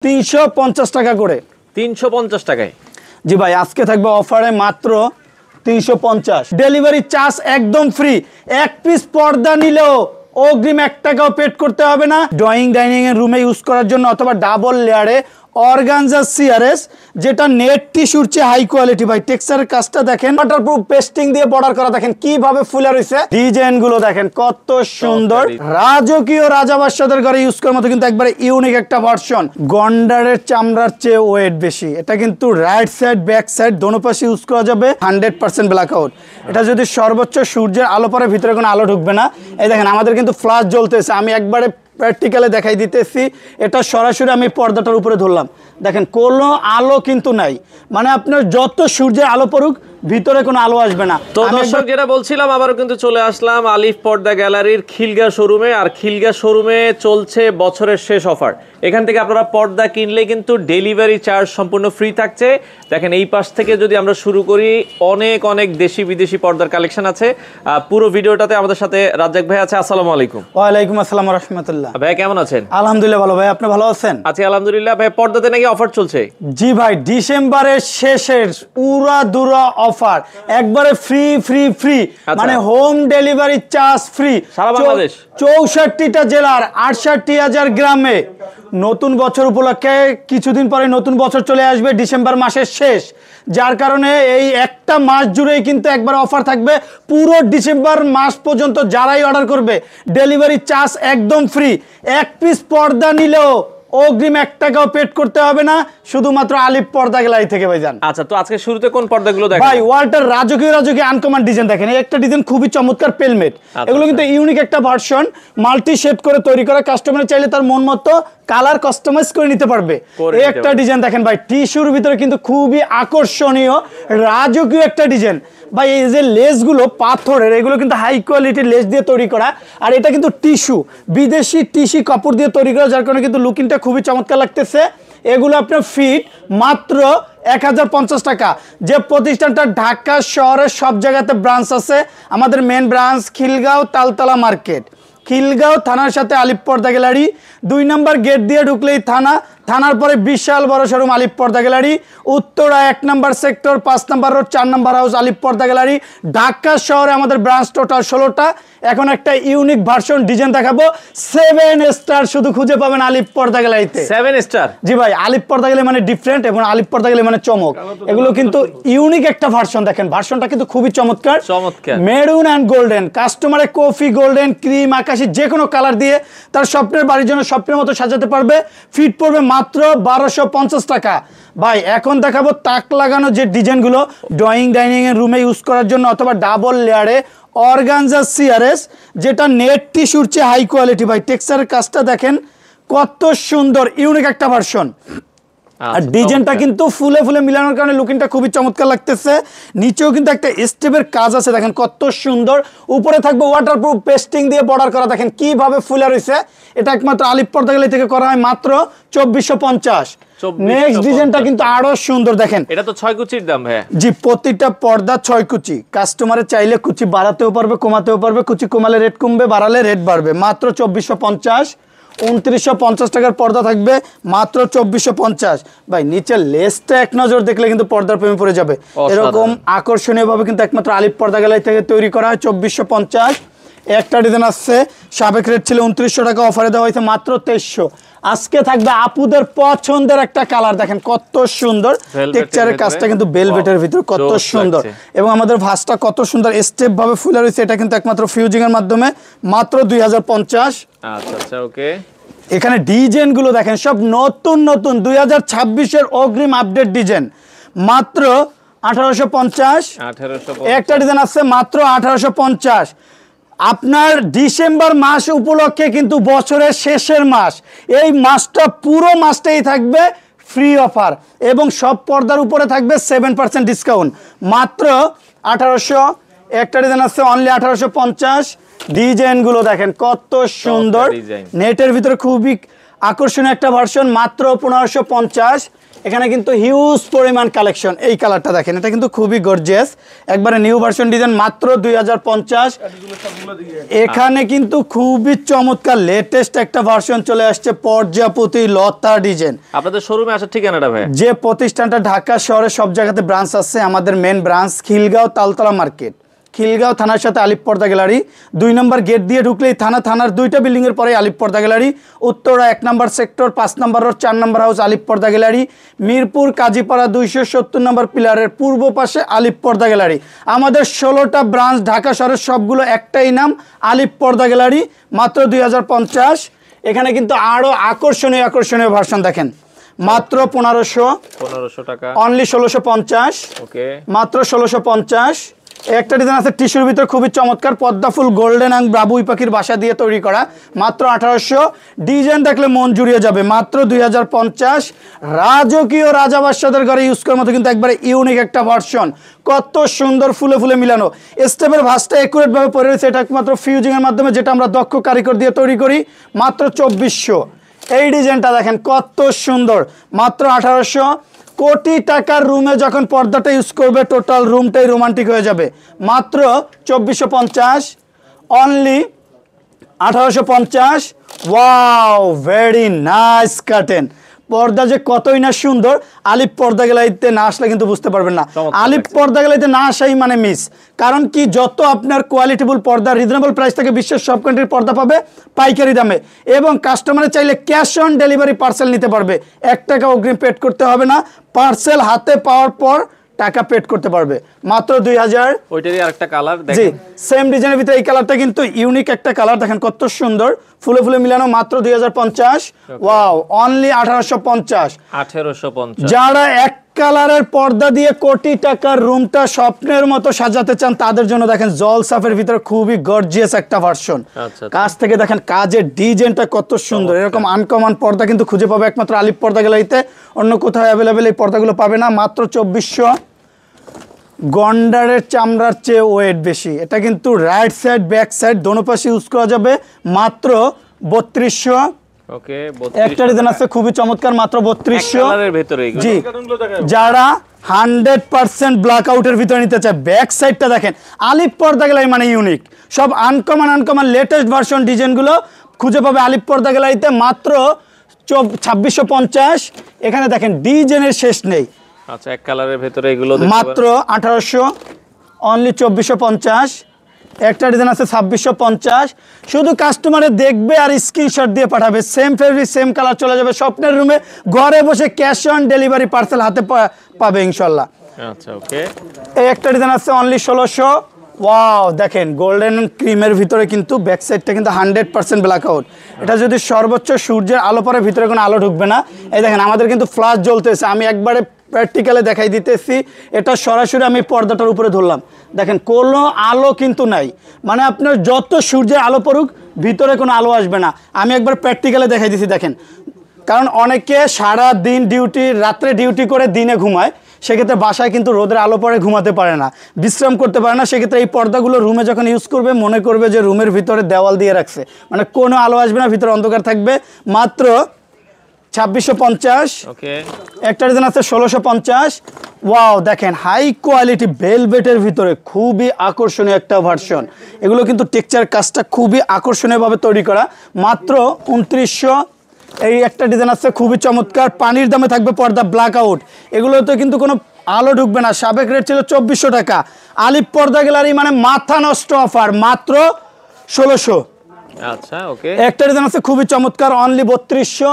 350 টাকা করে। 350 টাকায় জি ভাই, আজকে থাকবে অফারে মাত্র 350। ডেলিভারি চার্জ একদম ফ্রি। এক পিস পর্দা নিলেও অগ্রিম 1 টাকাও পেড করতে হবে না। ড্রয়িং ডাইনিং এর রুমে ইউজ করার জন্য অথবা ডাবল লেয়ারে অর্গানজা সিআরএস, যেটা নেট টিস্যুর চেয়ে হাই কোয়ালিটি। ভাই টেক্সচারের কাজটা দেখেন, ওয়াটারপ্রুফ পেস্টিং দিয়ে বর্ডার করা, দেখেন কিভাবে ফুলে রয়েছে। ডিজাইন গুলো দেখেন কত সুন্দর। রাজকীয় রাজাবাদশাদের ঘরে ইউজ করার মতো কিন্তু একবারে ইউনিক একটা ভার্সন। গন্ডারের চামড়ার চেয়ে ওয়েট বেশি। এটা কিন্তু রাইট সাইড ব্যাক সাইড দোনো পাশে ইউজ করা যাবে। 100% ব্ল্যাক আউট। এটা যদি সর্বোচ্চ সূর্যের আলো পরে ভিতরে কোনো আলো ঢুকবে না। এই দেখেন আমাদের কিন্তু ফ্ল্যাশ জ্বলতেছে, আমি একবারে প্র্যাকটিক্যালে দেখাই দিতেছি। এটা সরাসরি আমি পর্দাটার উপরে ধরলাম, দেখেন কোনো আলো কিন্তু নাই, মানে আপনার যত সূর্যের আলো পড়ুক ভিতরে কোনো আলো আসবে না। তো দর্শক যেটা বলছিলাম, আবারও কিন্তু চলে আসলাম আলিফ পর্দা গ্যালারির খিলগা শোরুমে। আর খিলগা শোরুমে চলছে বছরের শেষ অফার। এখান থেকে আপনারা পর্দা কিনলে কিন্তু ডেলিভারি চার্জ সম্পূর্ণ ফ্রি থাকছে। দেখেন এই পাশ থেকে যদি আমরা শুরু করি, অনেক অনেক দেশি বিদেশি পর্দার কালেকশন আছে। পুরো ভিডিওটাতে আমাদের সাথে রাজ্জাক ভাই আছে। আসসালামু আলাইকুম। ওয়ালাইকুম আসসালাম ওয়া রাহমাতুল্লাহ। ভাই কেমন আছেন? আলহামদুলিল্লাহ ভালো। ভাই আপনি ভালো আছেন? আছি আলহামদুলিল্লাহ। ভাই পর্দাতে নাকি অফার চলছে? জি ভাই, ডিসেম্বরের শেষের উড়াদুরা অফার, একবারে ফ্রি ফ্রি ফ্রি, মানে হোম ডেলিভারি চার্জ ফ্রি সারা বাংলাদেশ, 64টা জেলার 68,000 গ্রামে। নতুন বছর উপলক্ষে কিছুদিন পরে নতুন বছর চলে আসবে, ডিসেম্বর মাসের শেষ, যার কারণে এই একটা মাস জুড়েই কিন্তু একবার অফার থাকবে। পুরো ডিসেম্বর মাস পর্যন্ত যারাই অর্ডার করবে ডেলিভারি চার্জ একদম ফ্রি। এক পিস পর্দা নিলেও অগ্রিম 1 টাকাও পেড করতে হবে না, শুধুমাত্র আলিফ পর্দা গ্যালারি থেকে ভাইজান। আচ্ছা, তো আজকে শুরুতে কোন পর্দাগুলো দেখেন? ভাই ওয়াল্টার রাজকীয় আনকমন ডিজাইন দেখেন। এই একটা ডিজাইন খুবই চমৎকার পেলমেট। এগুলো কিন্তু ইউনিক একটা ভার্সন, মাল্টি শেড করে তৈরি করা। কাস্টমার চাইলে তার মন মতো কালার কাস্টমাইজ করে নিতে পারবে। এই একটা ডিজাইন দেখেন ভাই, টিস্যুর ভিতরে কিন্তু খুবই আকর্ষণীয় রাজকীয় একটা ডিজাইন। ভাই এই যে লেসগুলো পাথরের, এগুলো কিন্তু হাই কোয়ালিটির লেস দিয়ে তৈরি করা। আর এটা কিন্তু টিস্যু, বিদেশি টিস্যু কাপড় দিয়ে তৈরি করা, যার কারণে কিন্তু লুকিংটা খুবই চমৎকার লাগতেছে। এগুলো আপনার ফিট মাত্র 1050 টাকা। যে প্রতিষ্ঠানটা ঢাকা শহরের সব জায়গাতে ব্রাঞ্চ আছে। আমাদের main branch Khilgaon Taltala market, Khilgaon থানার সাথে আলিফ পর্দা গ্যালারি। 2 নম্বর গেট দিয়ে ঢুকলেই থানা, থানার পরে বিশাল বড় শোরুম আলিফ পর্দা গ্যালারি। উত্তরা 1 নম্বর সেক্টর, 5 নম্বর রোড, 4 নম্বর হাউস আলিফ পর্দা গ্যালারি। ঢাকা শহরে আমাদের ব্রাঞ্চ টোটাল 16টা। এখন একটা ইউনিক ভার্সন ডিজাইন দেখাবো। 7 স্টার শুধু খুঁজে পাবেন আলিফ পর্দা গ্যালারিতে। 7 স্টার? জি ভাই, আলিফ পর্দা গ্যালারি মানে ডিফারেন্ট, এবং আলিফ পর্দা গ্যালারি মানে চমক। এগুলো কিন্তু ইউনিক একটা ভার্সন। দেখেন ভার্সনটা কিন্তু খুবই চমৎকার। মেরুন অ্যান্ড গোল্ডেন, কাস্টমারে কফি, গোল্ডেন, ক্রিম, আকাশি যে কোনো কালার দিয়ে তার স্বপ্নের বাড়ির জন্য স্বপ্নের মতো সাজাতে পারবে। ফিট পড়বে মাত্র 1250 টাকা। ভাই এখন দেখাবো তাক লাগানো যে ডিজাইনগুলো ড্রয়িং ডাইনিং এর রুমে ইউজ করার জন্য অথবা ডাবল লেয়ারে অর্গানজা সিআরএস, যেটা নেট টিস্যুর চেয়ে হাই কোয়ালিটি। ভাই টেক্সচারের কাজটা দেখেন কত সুন্দর, ইউনিক একটা ভার্সন। আর ডিজাইনটা কিন্তু ফুলে ফুলে মিলানোর কারণে লুকিংটা খুবই চমৎকার লাগতেছে। নিচেও কিন্তু একটা স্টেপের কাজ আছে, দেখেন কত সুন্দর। উপরে থাকবে ওয়াটারপ্রুফ পেস্টিং দিয়ে বর্ডার করা, দেখেন কিভাবে ফুলে রয়েছে। এটা একমাত্র আলিফ পর্দা গ্যালারি থেকে করা হয়, মাত্র 2450। নেক্সট ডিজাইনটা কিন্তু আরো সুন্দর, দেখেন এটা তো 6 কুচির দাম। হ্যাঁ জি, প্রতিটা পর্দা 6 কুচি। কাস্টমারে চাইলে কুচি বাড়াতেও পারবে, কমাতেও পারবে। কুচি কমালে রেট কমবে, বাড়ালে রেট বাড়বে। মাত্র 2450। 2950 টাকার পর্দা থাকবে, মাত্র 2450। ভাই নিচের লেসটা এক নজর দেখলে কিন্তু পর্দার প্রেমে পড়ে যাবে। এরকম আকর্ষণীয় ভাবে কিন্তু একমাত্র আলিফ পর্দা গ্যালারি থেকে তৈরি করা হয়। 2450। একটা ডিজাইন আসছে, সাবেক রেট ছিল 2900 টাকা, অফারে দেওয়া হয়েছে মাত্র 2300। আজকে থাকবে আপুদের পছন্দের একটা কালার, দেখেন কত সুন্দর। টেক্সচারের কাজটা কিন্তু ভেলভেটের ভিতর কত সুন্দর, এবং আমাদের ভাঁজটা কত সুন্দর স্টেপ ভাবে ফুলে রয়েছে। এটা কিন্তু একমাত্র ফিউজিং এর মাধ্যমে, মাত্র 2050। আচ্ছা আচ্ছা, ওকে। এখানে ডিজাইন গুলো দেখেন সব নতুন নতুন 2026 এর অগ্রিম আপডেট ডিজাইন, মাত্র 1850। একটা ডিজাইন আছে মাত্র 1850। আপনার ডিসেম্বর মাস উপলক্ষে কিন্তু বছরের শেষের মাস, এই মাসটা পুরো মাসটাই থাকবে ফ্রি অফার, এবং সব পর্দার উপরে থাকবে 7% ডিসকাউন্ট, মাত্র 1800। একটা ডিজাইন আছে অনলি 1850। ডিজাইনগুলো দেখেন কত সুন্দর, নেটের ভিতরে খুবই আকর্ষণীয় একটা ভার্সন, মাত্র 1550। এখানে কিন্তু হিউজ পরিমাণ কালেকশন। এই কালারটা দেখেন, এটা কিন্তু খুবই গর্জিয়াস, একবারে নিউ ভার্সন ডিজাইন, মাত্র 2050। এখানে কিন্তু খুবই চমৎকার লেটেস্ট একটা ভার্সন চলে আসছে, পর্যাপতি লতা ডিজাইন। আপনাদের শোরুমে আসার ঠিকানাটা ভাই? যে প্রতিষ্ঠানটা ঢাকা শহরে সব জায়গাতে ব্রাঞ্চ আছে, আমাদের main branch Khilgaon Taltala market, Khilgaon থানার সাথে আলিফ পর্দা গ্যালারি। 2 নম্বর গেট দিয়ে ঢুকলেই থানার 2টা বিল্ডিং এর পরে আলিফ পর্দা গ্যালারি। উত্তরা 1 নম্বর সেক্টর 5 নম্বর রোড 4 নম্বর হাউস আলিফ পর্দা গ্যালারি। মিরপুর কাজীপাড়া 270 নম্বর পিলারের পূর্ব পাশে আলিফ পর্দা গ্যালারি। আমাদের 16টা ব্রাঞ্চ ঢাকা শহরের, সবগুলো একটাই নাম, আলিফ পর্দা গ্যালারি, মাত্র 2050। এখানে কিন্তু আরো আকর্ষণীয় ভার্সন দেখেন, মাত্র 1500 টাকা, অনলি 1650। ওকে, মাত্র 1650। একটা ডিজাইন আছে টিস্যুর ভিতর, খুবই চমৎকার, পদ্মা ফুল গোল্ডেন অ্যান্ড বাবুই পাখির বাসা দিয়ে তৈরি করা, মাত্র 1800। ডিজাইন দেখলে মন জুড়িয়ে যাবে, মাত্র 2050। রাজকীয় রাজা বাদশাদের ঘরে ইউজ করার মতো কিন্তু একবারে ইউনিক একটা ভার্সন, কত সুন্দর ফুলে ফুলে মিলানো, স্টেপের ভাঁজটা একুরেট ভাবে পরে রয়েছে। এটা একমাত্র ফিউজিং এর মাধ্যমে, যেটা আমরা দক্ষ কারিগর দিয়ে তৈরি করি, মাত্র 2400। এই ডিজাইনটা দেখেন কত সুন্দর, মাত্র 1800। কোটি টাকার রুমে যখন পর্দাটা ইউজ করবে, টোটাল রুমটাই রোমান্টিক হয়ে যাবে, মাত্র 2450, only 1850। Wow, very nice curtain. পর্দা যে কতই না সুন্দর, আলিফ পর্দা গ্যালারিতে না আসলে কিন্তু বুঝতে পারবেন না। আলিফ পর্দা গ্যালারিতে না আসাই মানে মিস, কারণ কি যত আপনার কোয়ালিটিফুল পর্দা রিজনেবল প্রাইস থেকে বিশ্বের সব কান্ট্রির পর্দা পাবে পাইকারি দামে, এবং কাস্টমারে চাইলে ক্যাশ অন ডেলিভারি পার্সেল নিতে পারবে, 1 টাকা অগ্রিম পেড করতে হবে না, পার্সেল হাতে পাওয়ার পর টাকা পেড করতে পারবে, মাত্র 2000। ওইটারই আরেকটা কালার জি, দেখেন, সেম ডিজাইনের ভিতরে এই কালারটা কিন্তু ইউনিক একটা কালার, দেখেন কত সুন্দর, ফুলে ফুলে মিলানো, মাত্র 2050। Wow, only 1850। 1850। যারা এক কালারের পর্দা দিয়ে কোটি টাকার রুমটা স্বপ্নের মতো সাজাতে চান, তাদের জন্য দেখেন জলসাফের ভিতরে খুবই গর্জিয়াস একটা ভার্সন। আচ্ছা, কাছ থেকে দেখেন কাজের ডিজাইনটা কত সুন্দর, এরকম আনকমন পর্দা কিন্তু খুঁজে পাবে একমাত্র আলিফ পর্দা গ্যালারিতে, অন্য কোথাও অ্যাভেলেবেল এই পর্দাগুলো পাবে না, মাত্র 2400। গন্ডারের চামড়ার চেয়ে ওয়েট বেশি, এটা কিন্তু রাইট সাইড ব্যাক সাইড দোনো পাশে ইউজ করা যাবে, মাত্র 3200। ওকে, একটা ডিজাইন আছে খুবই চমৎকার, মাত্র 3200 কালারের ভিতরে এগুলো। জি, যারা 100% ব্ল্যাক আউটের ভিতরে নিতে চায়, ব্যাক সাইডটা দেখেন, আলিফ পর্দা গ্যালারি মানে ইউনিক, সব আনকমন লেটেস্ট ভার্সন ডিজাইনগুলো খুঁজে পাবে আলিফ পর্দা গ্যালারিতে, মাত্র 2650। এখানে দেখেন ডিজাইনের শেষ নেই। আচ্ছা, এক কালারের ভিতরে এগুলো মাত্র 1800, অনলি 2450। একটা ডিজাইন আছে 2650। শুধু কাস্টমারে দেখবে আর স্ক্রিনশট দিয়ে পাঠাবে, সেম ফেব্রিক সেম কালার চলে যাবে স্বপ্নের রুমে, ঘরে বসে ক্যাশ অন ডেলিভারি পার্সেল হাতে পাবে ইনশাল্লাহ। আচ্ছা, ওকে, এই একটা ডিজাইন আছে অনলি 1600। ওয়াও, দেখেন গোল্ডেন ক্রিমের ভিতরে কিন্তু ব্যাক সাইডটা কিন্তু 100% ব্ল্যাক আউট। এটা যদি সর্বোচ্চ সূর্যের আলো পরে ভিতরে কোনো আলো ঢুকবে না। এই দেখেন আমাদের কিন্তু ফ্ল্যাশ জ্বলতেছে, আমি একবারে প্র্যাকটিক্যালে দেখাই দিতেছি, এটা সরাসরি আমি পর্দাটার উপরে ধরলাম, দেখেন কোনো আলো কিন্তু নাই, মানে আপনার যত সূর্যের আলো পড়ুক ভিতরে কোনো আলো আসবে না, আমি একবার প্র্যাকটিক্যালে দেখাই দিছি দেখেন। কারণ অনেকে সারা দিন রাত্রে ডিউটি করে দিনে ঘুমায়, সেক্ষেত্রে বাসায় কিন্তু রোদের আলো পরে ঘুমাতে পারে না, বিশ্রাম করতে পারে না, সেক্ষেত্রে এই পর্দাগুলো রুমে যখন ইউজ করবে মনে করবে যে রুমের ভিতরে দেওয়াল দিয়ে রাখছে, মানে কোনো আলো আসবে না, ভিতরে অন্ধকার থাকবে, মাত্র 2650। ওকে, একটা ডিজাইন আছে 1650। ওয়াও, দেখেন হাই কোয়ালিটি ভেলভেটের ভিতরে খুবই আকর্ষণীয় একটা ভার্সন, এগুলো কিন্তু টেক্সচার কাজটা খুবই আকর্ষণীয়ভাবে তৈরি করা, মাত্র 2900। এই একটা ডিজাইন আছে খুবই চমৎকার, পানির দামে থাকবে পর্দা ব্ল্যাক আউট, এগুলোতে কিন্তু কোনো আলো ঢুকবে না, সাবেক রেট ছিল 2400 টাকা, আলিফ পর্দা গ্যালারি মানে মাথা নষ্ট অফার, মাত্র 1600। আচ্ছা, ওকে, একটা ডিজাইন আছে খুবই চমৎকার, অনলি 3200।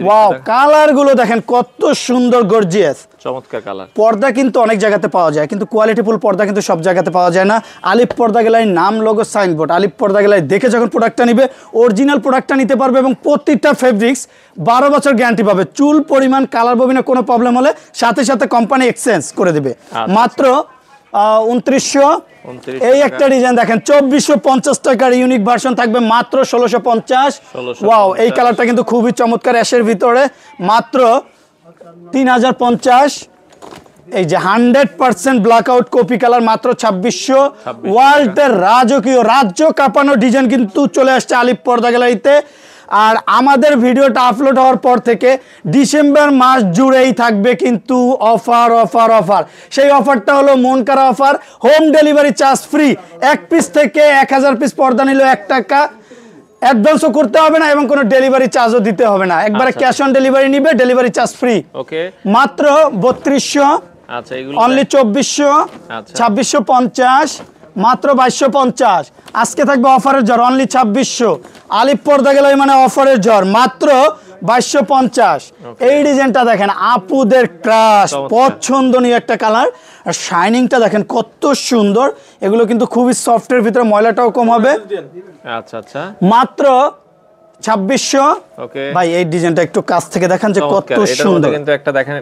ওয়াও, কালার গুলো দেখেন কত সুন্দর গর্জিয়াস, চমৎকার কালার। পর্দা কিন্তু অনেক জায়গাতে পাওয়া যায়, কিন্তু কোয়ালিটিফুল পর্দা কিন্তু সব জায়গাতে পাওয়া যায় না। আলিফ পর্দা গ্যালারির নাম, লোগো, সাইনবোর্ড, আলিফ পর্দা গ্যালারি দেখে যখন প্রোডাক্টটা নিবে অরিজিনাল প্রোডাক্টটা নিতে পারবে, এবং প্রত্যেকটা ফেব্রিক্স 12 বছর গ্যারান্টি পাবে, চুল পরিমাণ কালার ববিনে কোনো প্রবলেম হলে সাথে সাথে কোম্পানি এক্সচেঞ্জ করে দেবে, মাত্র 2900। এই একটা ডিজাইন দেখেন 2450 টাকার ইউনিক ভার্সন থাকবে, মাত্র 1650। ওয়াও, এই কালারটা কিন্তু খুবই চমৎকার অ্যাশের ভিতরে, মাত্র 3050। এই যে 100% ব্ল্যাক আউট কপি কালার, মাত্র 2600। ওয়ার্ল্ডের রাজকীয় রাজ্য কাঁপানো ডিজাইন কিন্তু চলে আসছে আলিফ পর্দা গ্যালারিতে, আর আমাদের ভিডিওটা আপলোড হওয়ার পর থেকে ডিসেম্বর মাস জুড়েই থাকবে কিন্তু অফার অফার অফার। সেই অফারটা হলো মন করা offer, home delivery charge free. 1 piece থেকে 1000 পিস পর্দা নিল 1 টাকা অ্যাডভান্সও করতে হবে না এবং কোনো ডেলিভারি চার্জও দিতে হবে না, একবারে ক্যাশ অন ডেলিভারি নিবে, ডেলিভারি চার্জ ফ্রি। ওকে, মাত্র 3200, আচ্ছা এগুলো অনলি 2400, আচ্ছা 2650, মাত্র 2250। আজকে থাকবে অফারের ঝড়, অনলি 2600। আলিফ পর্দা গেল মানে অফারের ঝড়, মাত্র 2250। এই ডিজাইনটা দেখেন, আপুদের ক্রাশ পছন্দনীয় একটা কালার, আর শাইনিংটা দেখেন কত সুন্দর। এগুলো কিন্তু খুবই সফটের ভিতরে, ময়লাটাও কম হবে। আচ্ছা আচ্ছা, মাত্র 2600। ওকে ভাই এই ডিজাইনটা একটু কাছ থেকে দেখেন যে কত সুন্দর, কিন্তু একটা দেখেন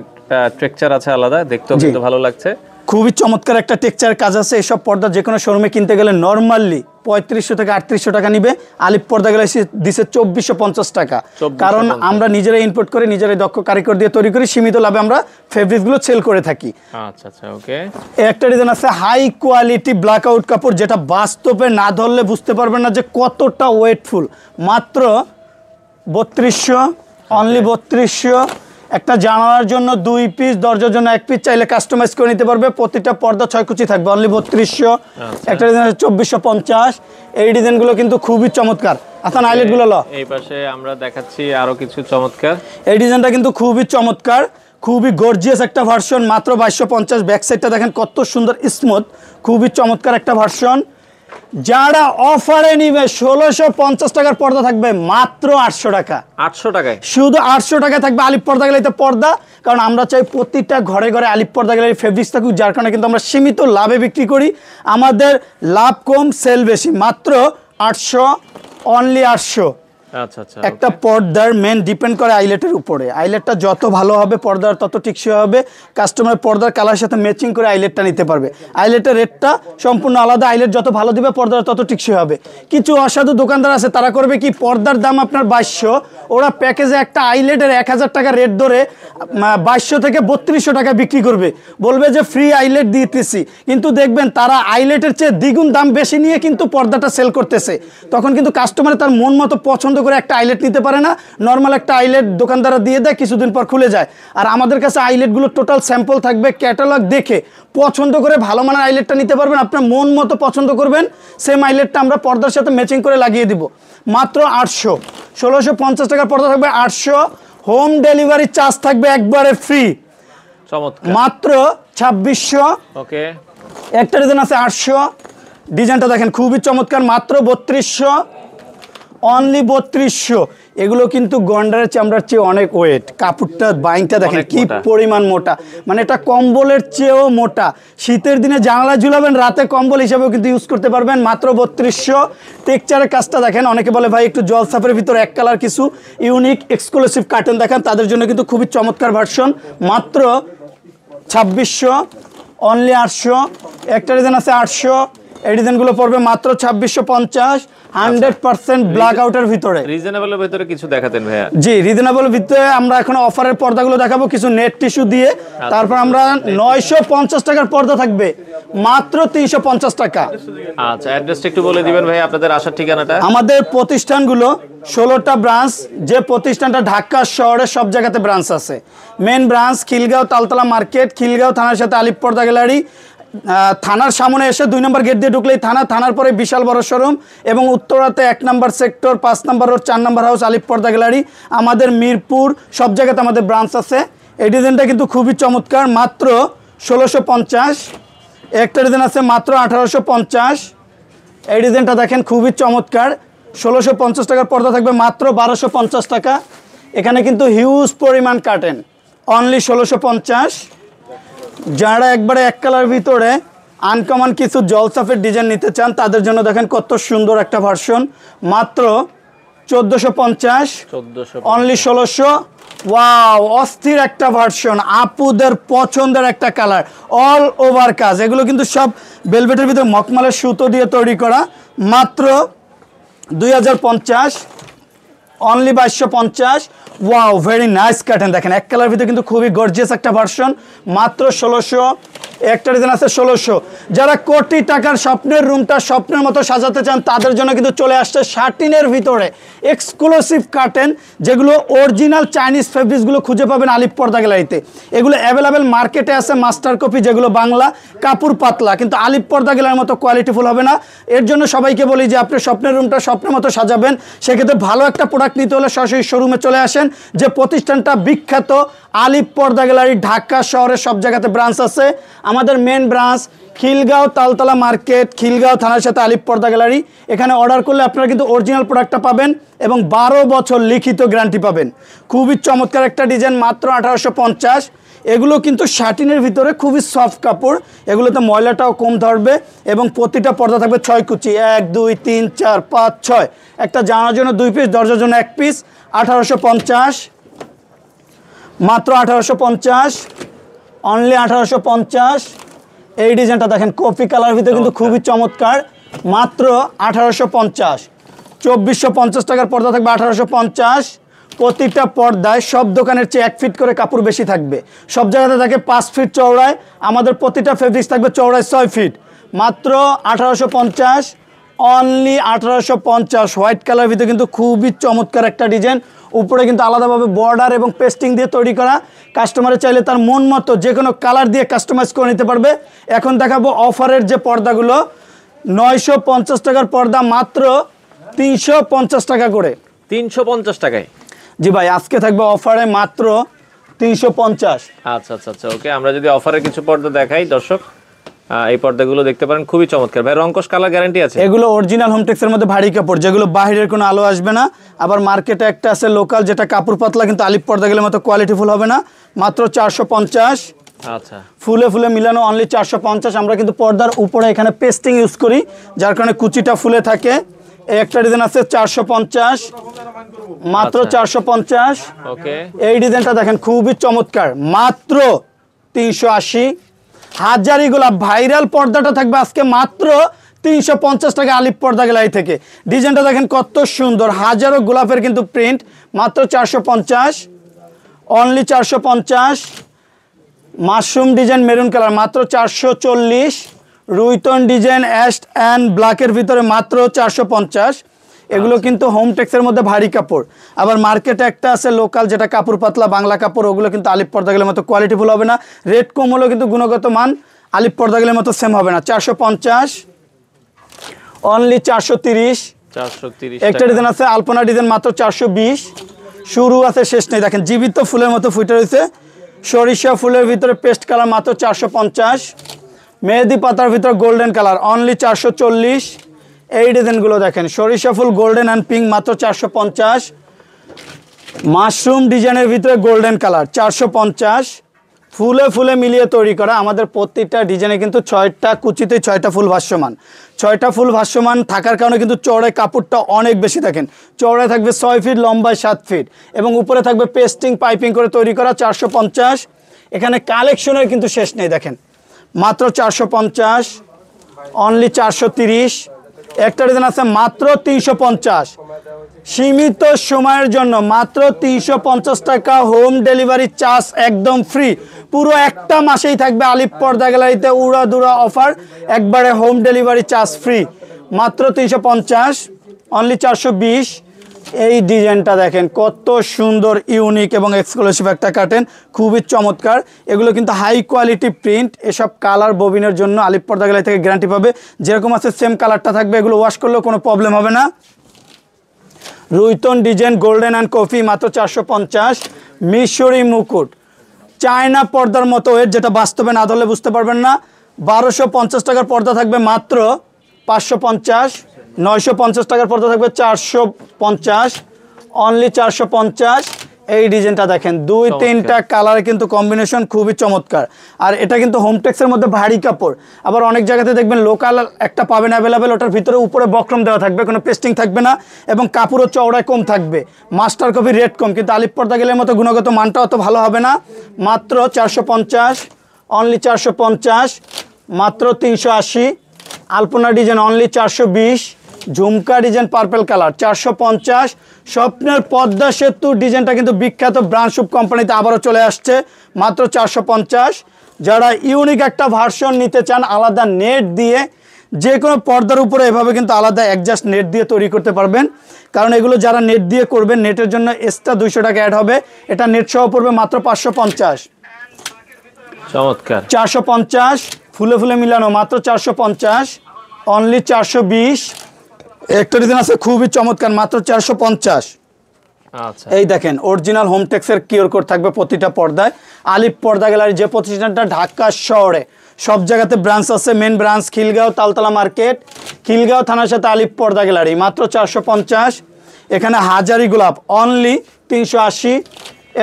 টেক্সচার আছে আলাদা, দেখতেও কিন্তু ভালো লাগছে। খুবই চমৎকার একটা টেক্সচার কাজ আছে। এসব পর্দা যে কোনো শোরুমে কিনতে গেলে নরমালি 3500 থেকে 3800 টাকা নিবে, আলিফ পর্দা গেলে দিছে 2450 টাকা। কারণ আমরা নিজেরাই ইম্পোর্ট করে নিজেরাই দক্ষ কারিগর দিয়ে তৈরি করি, সীমিত লাভে আমরা ফেব্রিকগুলো সেল করে থাকি। আচ্ছা আচ্ছা, ওকে। একটা ডিজাইন আছে হাই কোয়ালিটি ব্ল্যাক আউট কাপড়, যেটা বাস্তবে না ধরলে বুঝতে পারবেন না যে কতটা ওয়েটফুল। মাত্র 3200, অনলি 3200। একটা জানালার জন্য 2 পিস, দরজার জন্য 1 পিস, চাইলে কাস্টমাইজ করে নিতে পারবে। প্রতিটা পর্দা 6 কুচি থাকবে, অনলি 3200। একটা ডিজাইন আছে 2450। এই ডিজাইনগুলো কিন্তু খুবই চমৎকার। আচ্ছা আইলেটগুলো ল, এই পাশে আমরা দেখাচ্ছি আরো কিছু চমৎকার। এই ডিজাইনটা কিন্তু খুবই চমৎকার, খুবই গর্জিয়াস একটা ভার্সন, মাত্র 2250। ব্যাক সাইডটা দেখেন কত সুন্দর স্মুথ, খুবই চমৎকার একটা ভার্সন। যারা অফারে নিবে 1650 টাকার পর্দা থাকবে মাত্র 800 টাকা। 800 টাকায়, শুধু 800 টাকায় থাকবে আলিফ পর্দা গ্যালারিতে পর্দা। কারণ আমরা চাই প্রতিটা ঘরে ঘরে আলিফ পর্দা গ্যালারি ফেব্রিক্স থাকুক, যার কারণে কিন্তু আমরা সীমিত লাভে বিক্রি করি, আমাদের লাভ কম সেল বেশি। মাত্র 800, অনলি 800। আচ্ছা আচ্ছা, একটা পর্দার মেন ডিপেন্ড করে আইলেটের উপরে, আইলেটটা যত ভালো হবে পর্দার তত টিকসই হবে। কাস্টমার পর্দার কালার সাথে ম্যাচিং করে আইলেটটা নিতে পারবে। আইলেটের রেটটা সম্পূর্ণ আলাদা, আইলেট যত ভালো দিবে পর্দার তত টিকসই হবে। কিছু অসাধু দোকানদার আছে, তারা করবে কি, পর্দার দাম আপনার 2200, ওরা প্যাকেজে একটা আইলেটের 1000 টাকা রেট ধরে 2200 থেকে 3200 টাকা বিক্রি করবে, বলবে যে ফ্রি আইলেট দিতেছি। কিন্তু দেখবেন তারা আইলেটের চেয়ে দ্বিগুণ দাম বেশি নিয়ে কিন্তু পর্দাটা সেল করতেছে। তখন কিন্তু কাস্টমার তার মন মতো পছন্দ করে একটা আইলেট নিতে পারে না, নর্মাল একটা আইলেট দোকানদাররা দিয়ে দেয়, কিছুদিন পর খুলে যায়। আর আমাদের কাছে আইলেটগুলো টোটাল স্যাম্পল থাকবে, ক্যাটালগ দেখে পছন্দ করে ভালো মানের আইলেটটা নিতে পারবেন। আপনার মন মতো পছন্দ করবেন, সেম আইলেটটা আমরা পর্দার সাথে ম্যাচিং করে লাগিয়ে দিব। মাত্র 800, 1650 টাকার পর্দা থাকবে 800, হোম ডেলিভারি চার্জ থাকবে একবারে ফ্রি। চমৎকার, মাত্র 2600। ওকে। একটা ডিজাইন আছে 800, ডিজাইনটা দেখেন খুবই চমৎকার, মাত্র 3200, অনলি 3200। এগুলো কিন্তু গন্ডারের চামড়ার চেয়ে অনেক ওয়েট, কাপড়টা বাইংটা দেখেন কি পরিমাণ মোটা, মানে এটা কম্বলের চেয়েও মোটা। শীতের দিনে জানালা ঝুলাবেন, রাতে কম্বল হিসাবেও কিন্তু ইউজ করতে পারবেন। মাত্র 3200। টেক্সচারের কাজটা দেখেন, অনেকে বলে ভাই একটু জলসাপের ভিতরে এক কালার কিছু ইউনিক এক্সক্লুসিভ কার্টেন দেখেন, তাদের জন্য কিন্তু খুবই চমৎকার ভার্সন। মাত্র 2600, অনলি 800। একটা ডিজাইন আছে 800, এই ডিজাইনগুলো পড়বে মাত্র 2650, 100% ব্ল্যাক আউটের ভিতরে। রিজনেবলের ভিতরে কিছু দেখাতেন ভাইয়া? জি, রিজনেবল ভিতরে আমরা এখন অফারের পর্দাগুলো দেখাবো, কিছু নেট টিস্যু দিয়ে। তারপর আমরা 950 টাকার পর্দা থাকবে মাত্র 350 টাকা। আচ্ছা, অ্যাড্রেসটা একটু বলে দিবেন ভাই, আপনাদের আসার ঠিকানাটা। আমাদের প্রতিষ্ঠানগুলো 16টা ব্রাঞ্চ, যে প্রতিষ্ঠানটা ঢাকা শহরে সব জায়গাতে ব্রাঞ্চ আছে। Main branch Khilgaon Taltala market, Khilgaon থানার সাথে আলিফ পর্দা গ্যালারি। থানার সামনে এসে 2 নম্বর গেট দিয়ে ঢুকলেই থানা, থানার পরে বিশাল বড় শোরুম, এবং উত্তরাতে 1 নম্বর সেক্টর, 5 নম্বর রোড, 4 নম্বর হাউস, আলিফ পর্দা গ্যালারি। আমাদের মিরপুর সব জায়গাতে আমাদের ব্রাঞ্চ আছে। এই ডিজাইনটা কিন্তু খুবই চমৎকার, মাত্র 1650। একটা ডিজাইন আছে মাত্র 1850। এই ডিজাইনটা দেখেন খুবই চমৎকার, 1650 টাকার পর্দা থাকবে মাত্র 1250 টাকা। এখানে কিন্তু হিউজ পরিমাণ কাটেন, অনলি 1650। যারা একবারে এক কালার ভিতরে আনকমন কিছু জলসাফের ডিজাইন নিতে চান, তাদের জন্য দেখেন কত সুন্দর একটা ভার্সন, মাত্র 1450, অনলি 1600। ওয়াও, অস্থির একটা ভার্সন, আপুদের পছন্দের একটা কালার, অল ওভার কাজ। এগুলো কিন্তু সব ভেলভেটের ভিতরে মখমলের সুতো দিয়ে তৈরি করা, মাত্র 2050। অনলি 2250। ওয়াও, ভেরি নাইস কাটেন। দেখেন এক কালার ভিতরে কিন্তু খুবই গর্জিয়াস একটা ভার্সন, মাত্র 1600। একটা ডিজাইন আছে 1600। যারা কোটি টাকার স্বপ্নের রুমটা স্বপ্নের মতো সাজাতে চান তাদের জন্য কিন্তু চলে আসছে শাটিনের ভিতরে এক্সক্লুসিভ কার্টেন, যেগুলো অরিজিনাল চাইনিজ ফেব্রিক্সগুলো খুঁজে পাবেন আলিফ পর্দা গ্যালারিতে। এগুলো অ্যাভেলেবেল মার্কেটে আছে মাস্টার কপি, যেগুলো বাংলা কাপড় পাতলা, কিন্তু আলিফ পর্দা গ্যালারির মতো কোয়ালিটিফুল হবে না। এর জন্য সবাইকে বলি যে আপনি স্বপ্নের রুমটা স্বপ্নের মতো সাজাবেন, সেক্ষেত্রে ভালো একটা প্রোডাক্ট নিতে হলে সরাসরি শোরুমে চলে আসেন। যে প্রতিষ্ঠানটা বিখ্যাত আলিফ পর্দা গ্যালারি, ঢাকা শহরের সব জায়গাতে ব্রাঞ্চ আছে। আমাদের main branch Khilgaon Taltala market, Khilgaon থানার সাথে আলিফ পর্দা গ্যালারি। এখানে অর্ডার করলে আপনারা কিন্তু অরিজিনাল প্রোডাক্টটা পাবেন এবং 12 বছর লিখিত গ্যারান্টি পাবেন। খুবই চমৎকার একটা ডিজাইন, মাত্র 1850। এগুলো কিন্তু শাটিনের ভিতরে খুবই সফট কাপড়, এগুলোতে ময়লাটাও কম ধরবে এবং প্রতিটা পর্দা থাকবে 6 কুচি, 1 2 3 4 5 6। একটা জানার জন্য 2 পিস, দরজার জন্য 1 পিস। 1850, মাত্র 1850, অনলি 1850। এই ডিজাইনটা দেখেন কফি কালার ভিতরে কিন্তু খুবই চমৎকার, মাত্র 1850। 2450 টাকার পর্দা থাকবে 1850। প্রতিটা পর্দায় সব দোকানের চেয়ে 1 ফিট করে কাপড় বেশি থাকবে, সব জায়গাতে থাকে 5 ফিট চওড়ায়, আমাদের প্রতিটা ফেব্রিক্স থাকবে চওড়ায় 6 ফিট। মাত্র 1850, অনলি 1850। হোয়াইট কালার ভিতরে কিন্তু খুবই চমৎকার একটা ডিজাইন, উপরে কিন্তু আলাদাভাবে বর্ডার এবং পেস্টিং দিয়ে তৈরি করা। কাস্টমারে চাইলে তার মন মতো যে কোনো কালার দিয়ে কাস্টমাইজ করে নিতে পারবে। এখন দেখাবো অফারের যে পর্দাগুলো, 950 টাকার পর্দা মাত্র 350 টাকা করে। 350 টাকায়? জি ভাই, আজকে থাকবে অফারে মাত্র 350। আচ্ছা আচ্ছা আচ্ছা, ওকে। আমরা যদি অফারে কিছু পর্দা দেখাই দর্শক, এই পর্দাগুলো দেখতে পারেন, খুবই চমৎকার। ভাই রংকশ কালার গ্যারান্টি আছে? এগুলো অরিজিনাল হোমটেক্সের মধ্যে ভারী কাপড়, যেগুলো বাইরের কোনো আলো আসবে না। আবার মার্কেটে একটা আছে লোকাল, যেটা কাপড় পাতলা, কিন্তু আলিফ পর্দাগুলোর মতো কোয়ালিটিফুল হবে না। মাত্র 450। আচ্ছা, ফুলে ফুলে মিলানো, অনলি 450। আমরা কিন্তু পর্দার উপরে এখানে পেস্টিং ইউজ করি, যার কারণে কুচিটা ফুলে থাকে। এই একটা ডিজাইন আছে 450, মাত্র 450। ওকে। এই ডিজাইনটা দেখেন খুবই চমৎকার, মাত্র 380। হাজারি গোলাপ ভাইরাল পর্দাটা থাকবে আজকে মাত্র 350 টাকা আলিফ পর্দা গ্যালারি থেকে। ডিজাইনটা দেখেন কত সুন্দর, হাজারো গোলাপের কিন্তু প্রিন্ট, মাত্র 450, only 450। Mushroom design maroon colour, মাত্র 440। রুইতন ডিজাইন অ্যাশ অ্যান্ড ব্ল্যাকের ভিতরে, মাত্র 450। এগুলো কিন্তু হোমটেক্সের মধ্যে ভারী কাপড়। আবার মার্কেটে একটা আছে লোকাল, যেটা কাপড় পাতলা বাংলা কাপড়, ওগুলো কিন্তু আলিফ পর্দাগুলোর মতো কোয়ালিটিফুল হবে না। রেট কম হলেও কিন্তু গুণগত মান আলিফ পর্দাগুলোর মতো সেম হবে না। 450, অনলি 430। 430 একটা ডিজাইন আছে আলপনা ডিজাইন, মাত্র 420। শুরু আছে শেষ নেই, দেখেন জীবিত ফুলের মতো ফুটে রয়েছে। সরিষা ফুলের ভিতরে পেস্ট কালার, মাত্র 450। মেহেদি পাতার ভিতরে গোল্ডেন কালার, অনলি 440। এই ডিজাইনগুলো দেখেন, সরিষা ফুল গোল্ডেন অ্যান্ড পিঙ্ক, মাত্র 450। মাশরুম ডিজাইনের ভিতরে গোল্ডেন কালার, 450। ফুলে ফুলে মিলিয়ে তৈরি করা। আমাদের প্রত্যেকটা ডিজাইনে কিন্তু 6টা কুচিতে 6টা ফুল ভাসমান। 6টা ফুল ভাসমান থাকার কারণে কিন্তু চওড়ায় কাপড়টা অনেক বেশি দেখেন। চওড়ায় থাকবে 6 ফিট, লম্বায় 7 ফিট এবং উপরে থাকবে পেস্টিং পাইপিং করে তৈরি করা। 450। এখানে কালেকশনের কিন্তু শেষ নেই, দেখেন মাত্র 450, অনলি 430। একটা ডিজাইন আছে মাত্র 350। সীমিত সময়ের জন্য মাত্র 350 টাকা, হোম ডেলিভারি চার্জ একদম ফ্রি। পুরো একটা মাসেই থাকবে আলিফ পর্দা গ্যালারিতে উড়াদুরা অফার, একবারে হোম ডেলিভারি চার্জ ফ্রি, মাত্র 350, অনলি 420। এই ডিজাইনটা দেখেন কত সুন্দর, ইউনিক এবং এক্সক্লুসিভ একটা কার্টেন, খুবই চমৎকার। এগুলো কিন্তু হাই কোয়ালিটি প্রিন্ট। এসব কালার ববিনের জন্য আলিফ পর্দা গ্যালারি থেকে গ্যারান্টি পাবে, যেরকম আছে সেম কালারটা থাকবে। এগুলো ওয়াশ করলেও কোনো প্রবলেম হবে না। রুইতন ডিজাইন গোল্ডেন অ্যান্ড কফি, মাত্র 450। মিশরি মুকুট, চায়না পর্দার মতো এর, যেটা বাস্তবে না ধরলে বুঝতে পারবেন না। 1250 টাকার পর্দা থাকবে মাত্র 550। 950 টাকার পর্দা থাকবে 450, অনলি 450। এই ডিজাইনটা দেখেন, 2-3টা কালার কিন্তু কম্বিনেশন খুবই চমৎকার। আর এটা কিন্তু হোমটেক্সের মধ্যে ভারী কাপড়। আবার অনেক জায়গাতে দেখবেন লোকাল একটা পাবেন অ্যাভেলেবেল, ওটার ভিতরে উপরে বক্রম দেওয়া থাকবে, কোনো পেস্টিং থাকবে না এবং কাপড়ও চওড়ায় কম থাকবে, মাস্টার কপি রেট কম, কিন্তু আলিফ পর্দা গেলের মতো গুণগত মানটা অত ভালো হবে না। মাত্র 450, অনলি 450, মাত্র 380। আলপনা ডিজাইন, অনলি 420। ঝুমকা ডিজাইন পার্পল কালার 450। স্বপ্নের পদ্মা সেতু ডিজাইনটা কিন্তু বিখ্যাত ব্র্যান্ড শুভ কোম্পানিতে আবারও চলে আসছে মাত্র 450। যারা ইউনিক একটা ভার্সন নিতে চান আলাদা নেট দিয়ে, যে কোনো পর্দার উপরে এভাবে কিন্তু আলাদা অ্যাডজাস্ট নেট দিয়ে তৈরি করতে পারবেন। কারণ এগুলো যারা নেট দিয়ে করবেন নেটের জন্য এক্সট্রা 200 টাকা অ্যাড হবে। এটা নেট সহ পড়বে মাত্র 550। চমৎকার। 450 ফুলে ফুলে মিলানো মাত্র 450, অনলি 420। একটা ডিজাইন আছে খুবই চমৎকার মাত্র 450। আচ্ছা, এই দেখেন অরিজিনাল হোমটেক্সের কিউআর কোড থাকবে প্রতিটা পর্দায়। আলিফ পর্দা গ্যালারি যে প্রতিষ্ঠানটা ঢাকা শহরে সব জায়গাতে ব্রাঞ্চ আছে। Main branch Khilgaon Taltala market, Khilgaon থানার সাথে আলিফ পর্দা গ্যালারি মাত্র 450। এখানে হাজারি গোলাপ অনলি 380।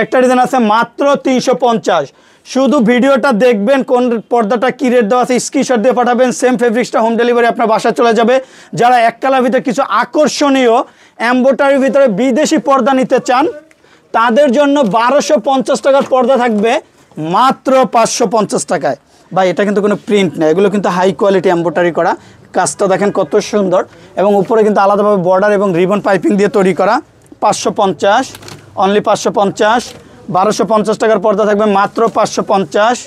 একটা ডিজাইন আছে মাত্র 350। শুধু ভিডিওটা দেখবেন কোন পর্দাটা কি রেট দেওয়া আছে, স্ক্রিনশট দিয়ে পাঠাবেন। সেম ফেব্রিক্সটা হোম ডেলিভারি আপনার বাসায় চলে যাবে। যারা এক কালার ভিতরে কিছু আকর্ষণীয় এমব্রয়ডারির ভিতরে বিদেশি পর্দা নিতে চান তাদের জন্য 1250 টাকার পর্দা থাকবে মাত্র 550 টাকায়। ভাই এটা কিন্তু কোনো প্রিন্ট নেই, এগুলো কিন্তু হাই কোয়ালিটি এমব্রয়ডারি করা। কাজটা দেখেন কত সুন্দর, এবং উপরে কিন্তু আলাদাভাবে বর্ডার এবং রিবন পাইপিং দিয়ে তৈরি করা। 550, অনলি 550। 1250 টাকার পর্দা থাকবে মাত্র 550।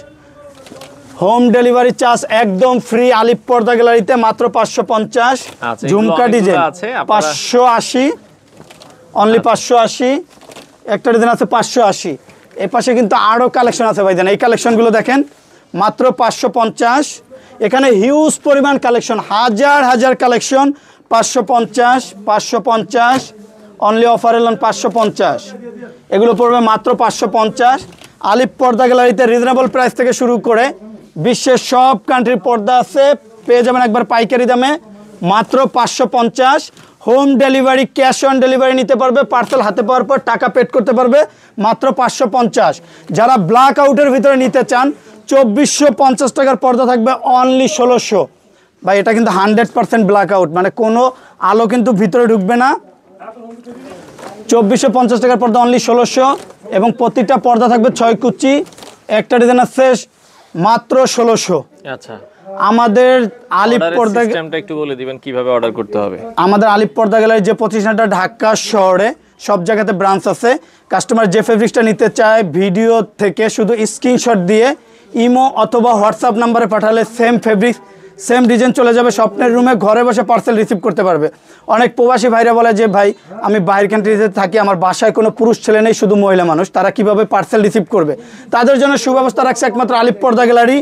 হোম ডেলিভারি চার্জ একদম ফ্রি আলিফ পর্দা গ্যালারিতে মাত্র 550। ঝুমকা ডিজাইন 580, অনলি 580। একটা ডিজাইন আছে 580। এই পাশে কিন্তু আরও কালেকশন আছে ভাইজান, এই কালেকশনগুলো দেখেন মাত্র 550। এখানে হিউজ পরিমাণ কালেকশন, হাজার হাজার কালেকশন। 550, 550, অনলি অফার এলেন 550। এগুলো পড়বে মাত্র 550। আলিফ পর্দা গ্যালারিতে রিজনেবল প্রাইস থেকে শুরু করে বিশ্বের সব কান্ট্রির পর্দা আছে, পেয়ে যাবেন একবার পাইকারি দামে মাত্র 550। Home delivery, cash on delivery নিতে পারবে, পার্সেল হাতে পাওয়ার পর টাকা পেড করতে পারবে মাত্র 550। যারা ব্ল্যাক আউটের ভিতরে নিতে চান 2450 টাকার পর্দা থাকবে অনলি 1600। ভাই এটা কিন্তু 100% ব্ল্যাক আউট, মানে কোনো আলো কিন্তু ভিতরে ঢুকবে না। 2450 টাকার পর্দা অনলি 1600, এবং প্রতিটা পর্দা থাকবে 6 কুচি। একটা ডিজাইন আছে মাত্র 1600। আচ্ছা, আমাদের আলিফ পর্দা সিস্টেমটা একটু বলে দিবেন কিভাবে অর্ডার করতে হবে। আমাদের আলিফ পর্দা গ্যালারি যে প্রতিষ্ঠানটা ঢাকা শহরে সব জায়গাতে ব্রাঞ্চ আছে। কাস্টমার যে ফেব্রিক্সটা নিতে চায় ভিডিও থেকে শুধু স্ক্রিনশট দিয়ে ইমো অথবা হোয়াটসঅ্যাপ নাম্বারে পাঠালে সেম ফেব্রিক্স সেম ডিজাইন চলে যাবে স্বপ্নের রুমে, ঘরে বসে পার্সেল রিসিভ করতে পারবে। অনেক প্রবাসী ভাইরা বলে যে ভাই আমি বাইরের কান্ট্রিতে থাকি, আমার বাসায় কোনো পুরুষ ছেলে নেই, শুধু মহিলা মানুষ, তারা কিভাবে পার্সেল রিসিভ করবে? তাদের জন্য সুব্যবস্থা রাখছে একমাত্র আলিফ পর্দা গ্যালারি।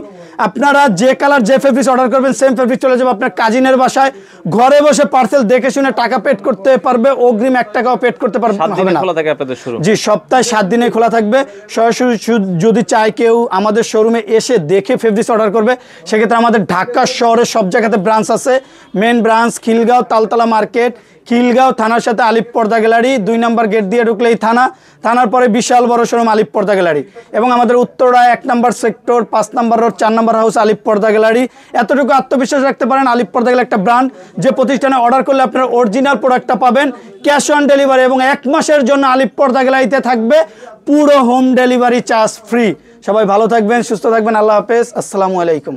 আপনারা যে কালার যে ফেব্রিক্স অর্ডার করবেন সেম ফেব্রিক চলে যাবে আপনার কাজিনের বাসায়, ঘরে বসে পার্সেল দেখে শুনে টাকা পেড করতে পারবে, অগ্রিম 1 টাকাও পেড করতে পারবে না। খোলা থাকে আপনাদের শোরুম? জি, সপ্তাহে 7 দিনে খোলা থাকবে। সরাসরি যদি চায় কেউ আমাদের শোরুমে এসে দেখে ফেব্রিক্স অর্ডার করবে, সেক্ষেত্রে আমাদের ঢাকা শহরে সব জায়গাতে ব্রাঞ্চ আছে। Main branch Khilgaon Taltala market, Khilgaon থানার সাথে আলিফ পর্দা গ্যালারি, 2 নম্বর গেট দিয়ে ঢুকলেই থানা, থানার পরে বিশাল বড় শোরুম আলিফ পর্দা গ্যালারি। এবং আমাদের উত্তরা 1 নম্বর সেক্টর, 5 নম্বর রোড, 4 নম্বর হাউস আলিফ পর্দা গ্যালারি। এতটুকু আত্মবিশ্বাস রাখতে পারেন আলিফ পর্দা গ্যালারি একটা ব্র্যান্ড, যে প্রতিষ্ঠানে অর্ডার করলে আপনার অরিজিনাল প্রোডাক্টটা পাবেন ক্যাশ অন ডেলিভারি, এবং 1 মাসের জন্য আলিফ পর্দা গ্যালারিতে থাকবে পুরো হোম ডেলিভারি চার্জ ফ্রি। সবাই ভালো থাকবেন, সুস্থ থাকবেন, আল্লাহ হাফেজ, আসসালামু আলাইকুম।